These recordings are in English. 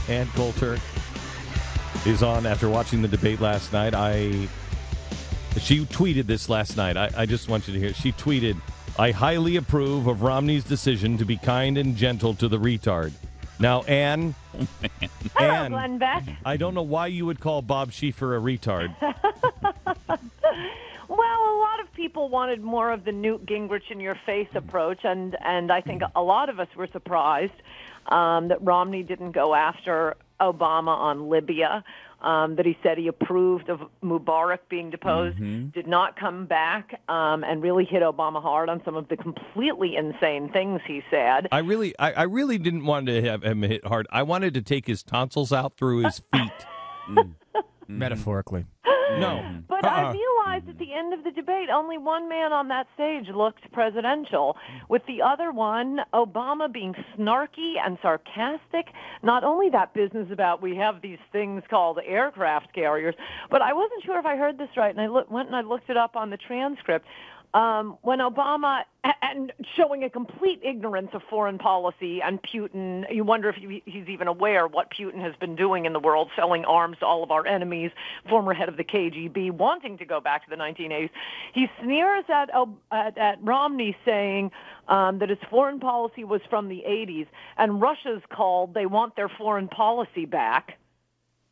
Ann Coulter is on after watching the debate last night. She tweeted this last night. I just want you to hear it. She tweeted, "I highly approve of Romney's decision to be kind and gentle to the retard." Now, Ann, Hello, Glenn Beck. I don't know why you would call Bob Schieffer a retard. Well, a lot of people wanted more of the Newt Gingrich in your face approach, and I think a lot of us were surprised that Romney didn't go after Obama on Libya, that he said he approved of Mubarak being deposed, did not come back and really hit Obama hard on some of the completely insane things he said. I really didn't want to have him hit hard. I wanted to take his tonsils out through his feet. Metaphorically. No. But I realized at the end of the debate, only one man on that stage looked presidential, with the other one, Obama, being snarky and sarcastic. Not only that business about we have these things called aircraft carriers, but I wasn't sure if I heard this right, and I went and I looked it up on the transcript. When Obama, and showing a complete ignorance of foreign policy and Putin, you wonder if he's even aware what Putin has been doing in the world, selling arms to all of our enemies, former head of the KGB, wanting to go back to the 1980s. He sneers at Romney, saying that his foreign policy was from the 80s, and Russia's called, they want their foreign policy back.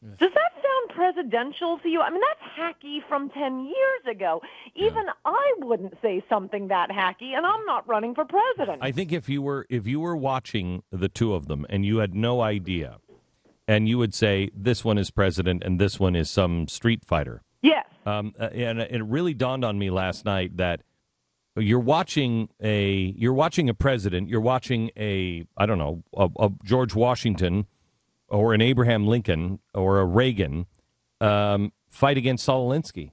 Yes. Does that sound presidential to you? I mean, that's hacky from 10 years ago. Even I wouldn't say something that hacky, and I'm not running for president. I think if you were watching the two of them and you had no idea, and you would say this one is president and this one is some street fighter. Yes. And it really dawned on me last night that you're watching a president, you're watching a George Washington or an Abraham Lincoln or a Reagan fight against Saul Alinsky.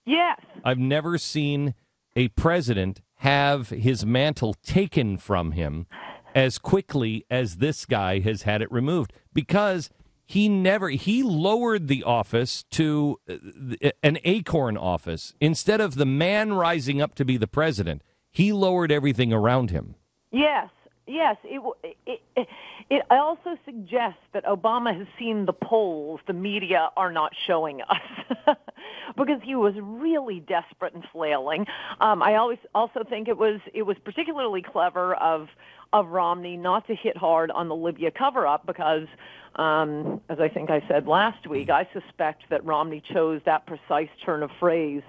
Yes. I've never seen a president have his mantle taken from him as quickly as this guy has had it removed, because he lowered the office to an acorn office. Instead of the man rising up to be the president, he lowered everything around him. Yes. Yes, it also suggests that Obama has seen the polls the media are not showing us, because he was really desperate and flailing. I also think it was particularly clever of Romney not to hit hard on the Libya cover-up, because, as I think I said last week, I suspect that Romney chose that precise turn of phrase,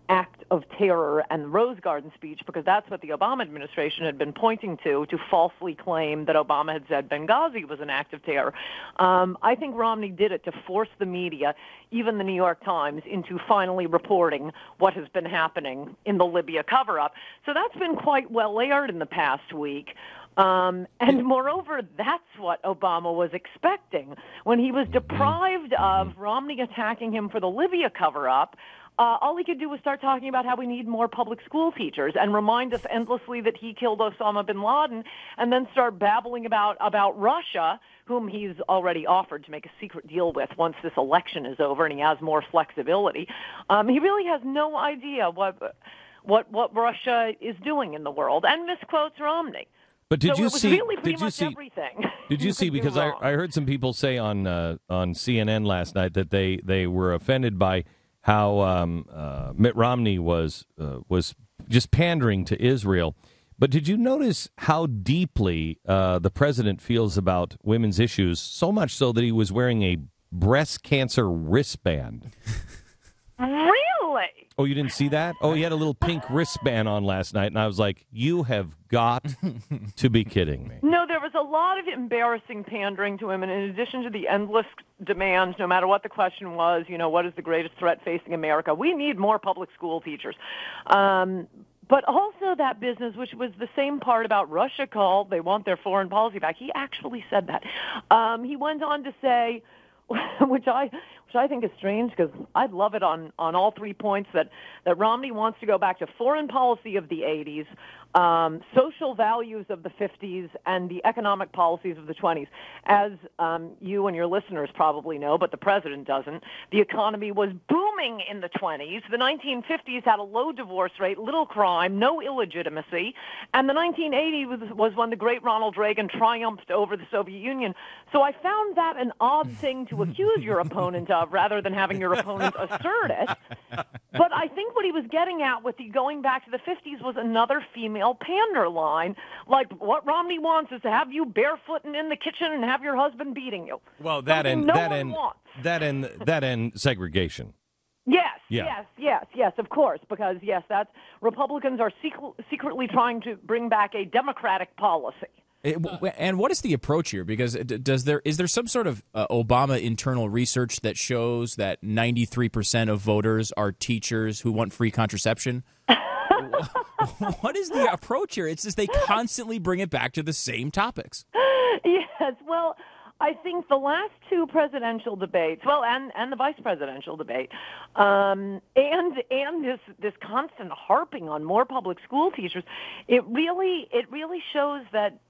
act of terror and the Rose Garden speech, because that's what the Obama administration had been pointing to falsely claim that Obama had said Benghazi was an act of terror. I think Romney did it to force the media, even the New York Times, into finally reporting what has been happening in the Libya cover-up. So that's been quite well aired in the past week. And moreover, that's what Obama was expecting. When he was deprived of Romney attacking him for the Libya cover-up, all he could do was start talking about how we need more public school teachers and remind us endlessly that he killed Osama bin Laden, and then start babbling about Russia, whom he's already offered to make a secret deal with once this election is over and he has more flexibility. He really has no idea what Russia is doing in the world, and misquotes Romney. But did you see? Everything. Did you see? Because I heard some people say on CNN last night that they were offended by how Mitt Romney was just pandering to Israel. But did you notice how deeply the president feels about women's issues, so much so that he was wearing a breast cancer wristband? Really? Oh, you didn't see that? Oh, he had a little pink wristband on last night, and I was like, you have got to be kidding me. No, there was a lot of embarrassing pandering to him, and in addition to the endless demands, no matter what the question was, what is the greatest threat facing America? We need more public school teachers. But also that business, which was the same part about Russia called, they want their foreign policy back. He actually said that. He went on to say, which I think is strange, because I'd love it on all 3 points, that Romney wants to go back to foreign policy of the 80s, social values of the 50s and the economic policies of the 20s. As you and your listeners probably know, but the president doesn't, the economy was booming in the 20s. The 1950s had a low divorce rate, little crime, no illegitimacy, and the 1980s was when the great Ronald Reagan triumphed over the Soviet Union. So I found that an odd thing to accuse your opponent of rather than having your opponent assert it. But I think what he was getting at with the going back to the 50s was another female pander line, like what Romney wants is to have you barefooting in the kitchen and have your husband beating you. Well, that and segregation. Yes, of course, because yes, that's Republicans are secretly trying to bring back a democratic policy. And what is the approach here? Because is there some sort of Obama internal research that shows that 93% of voters are teachers who want free contraception? What is the approach here? It's just they constantly bring it back to the same topics. Yes, well, I think the last two presidential debates, and the vice presidential debate, and this constant harping on more public school teachers, it really shows that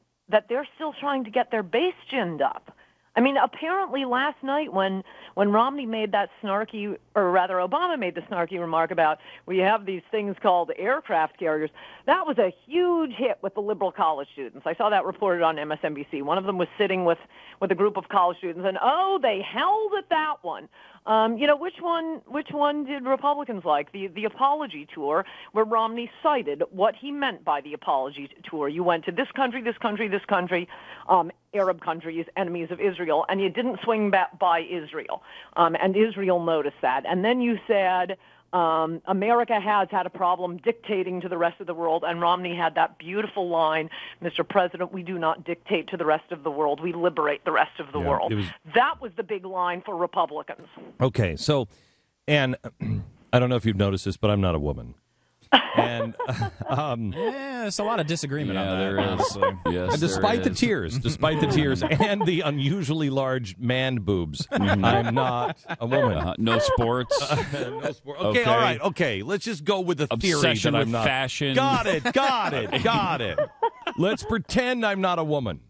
they're still trying to get their base ginned up. I mean, apparently last night when Romney made that snarky, or rather Obama made the snarky remark about we have these things called aircraft carriers, that was a huge hit with the liberal college students. I saw that reported on MSNBC. One of them was sitting with a group of college students, and they held at that one. Which one did Republicans like? The apology tour, where Romney cited what he meant by the apology tour. You went to this country, this country, this country, Arab countries, enemies of Israel, and you didn't swing back by Israel. And Israel noticed that. And then you said America has had a problem dictating to the rest of the world, and Romney had that beautiful line, Mr. President, we do not dictate to the rest of the world, we liberate the rest of the world. That was the big line for Republicans. Okay, so, and I don't know if you've noticed this, but I'm not a woman. And there's a lot of disagreement on that. There is. Yes, and despite the tears, and the unusually large man boobs, I'm not a woman. No sports. No sport. Okay, all right. Okay, let's just go with the theory Obsession that I'm with not. fashion. Got it. Let's pretend I'm not a woman,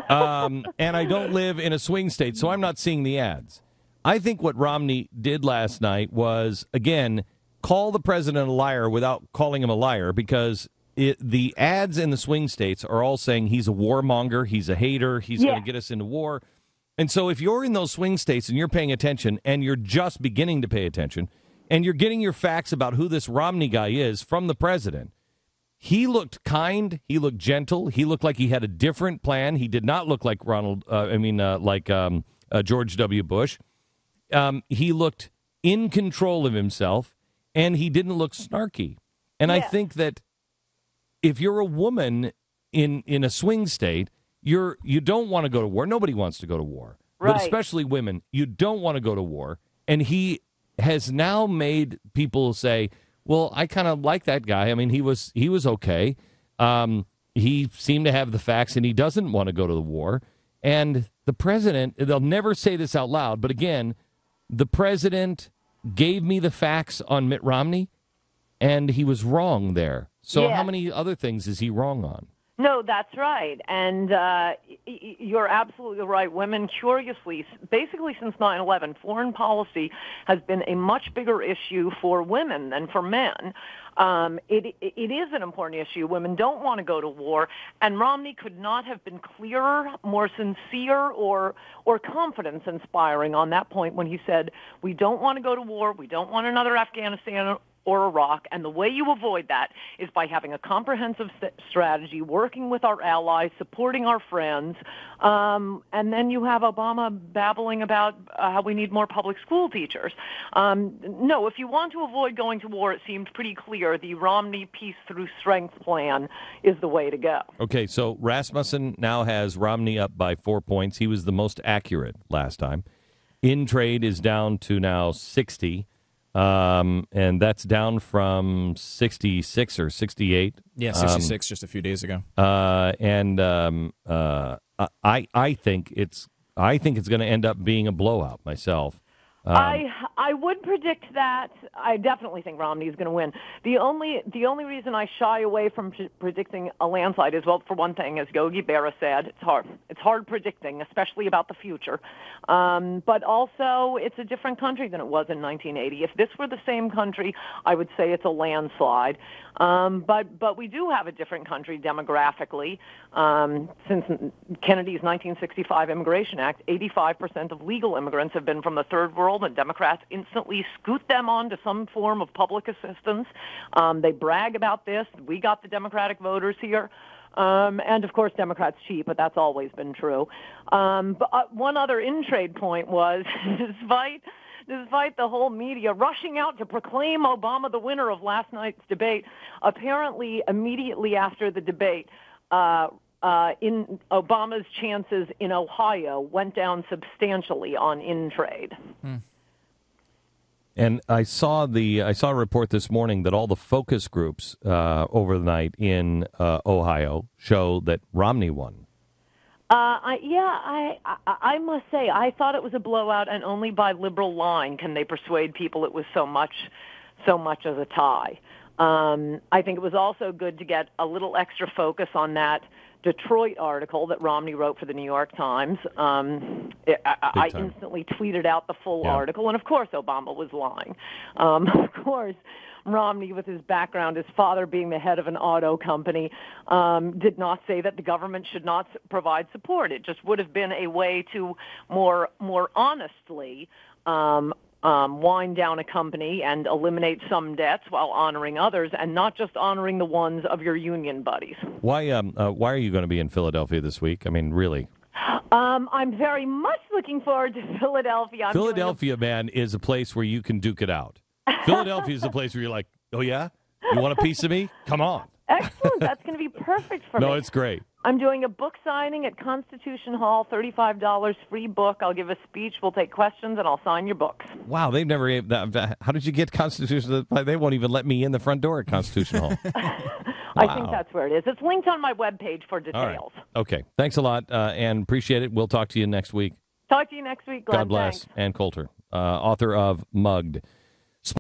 and I don't live in a swing state, so I'm not seeing the ads. I think what Romney did last night was, again, call the president a liar without calling him a liar, because the ads in the swing states are all saying he's a warmonger, he's a hater, he's going to get us into war. And so if you're in those swing states and you're paying attention and you're just beginning to pay attention and you're getting your facts about who this Romney guy is from the president, he looked kind, he looked gentle, he looked like he had a different plan. He did not look like George W. Bush. He looked in control of himself. And he didn't look snarky. And I think that if you're a woman in a swing state, you don't want to go to war. Nobody wants to go to war. Right. But especially women, you don't want to go to war. And he has now made people say, well, I kind of like that guy. I mean, he was okay. He seemed to have the facts, and he doesn't want to go to the war. And the president, they'll never say this out loud, but again, the president gave me the facts on Mitt Romney, and he was wrong there. So how many other things is he wrong on? No, that's right. And you're absolutely right. Women, curiously, basically since 9/11, foreign policy has been a much bigger issue for women than for men. It is an important issue. Women don't want to go to war, and Romney could not have been clearer, more sincere, or confidence-inspiring on that point when he said, we don't want to go to war, we don't want another Afghanistan or Iraq, and the way you avoid that is by having a comprehensive strategy, working with our allies, supporting our friends, and then you have Obama babbling about how we need more public school teachers. No, if you want to avoid going to war, it seemed pretty clear the Romney peace through strength plan is the way to go. Okay, so Rasmussen now has Romney up by 4 points. He was the most accurate last time. In trade is down to now 60. And that's down from 66 or 68. Yeah, 66 just a few days ago. I think it's going to end up being a blowout myself. I would predict that. I definitely think Romney is going to win. The only reason I shy away from predicting a landslide is, well, for one thing, as Yogi Berra said, it's hard. It's hard predicting, especially about the future. But also, it's a different country than it was in 1980. If this were the same country, I would say it's a landslide. But we do have a different country demographically. Since Kennedy's 1965 Immigration Act, 85% of legal immigrants have been from the third world, and Democrats instantly scoot them onto some form of public assistance. They brag about this. We got the Democratic voters here. And, of course, Democrats cheat, but that's always been true. But one other in-trade point was, despite the whole media rushing out to proclaim Obama the winner of last night's debate, apparently immediately after the debate, in Obama's chances in Ohio went down substantially on in-trade. And I saw a report this morning that all the focus groups over the night in Ohio show that Romney won. I must say, I thought it was a blowout, and only by liberal line can they persuade people it was so much as a tie. I think it was also good to get a little extra focus on that Detroit article that Romney wrote for the New York Times. I instantly tweeted out the full article, and of course Obama was lying. Of course, Romney, with his background, his father being the head of an auto company, did not say that the government should not provide support. It just would have been a way to more honestly wind down a company and eliminate some debts while honoring others, and not just honoring the ones of your union buddies. Why are you going to be in Philadelphia this week? I mean, really? I'm very much looking forward to Philadelphia. Philadelphia, man, is a place where you can duke it out. Philadelphia is a place where you're like, oh, yeah? You want a piece of me? Come on. Excellent. That's going to be perfect for me. No, it's great. I'm doing a book signing at Constitution Hall, $35, free book. I'll give a speech, we'll take questions, and I'll sign your books. Wow, they've never... How did you get Constitution? They won't even let me in the front door at Constitution Hall. I think that's where it is. It's linked on my webpage for details. All right. Okay. Thanks a lot, and appreciate it. We'll talk to you next week. Talk to you next week, Glenn. God bless. Thanks. Ann Coulter, author of Mugged.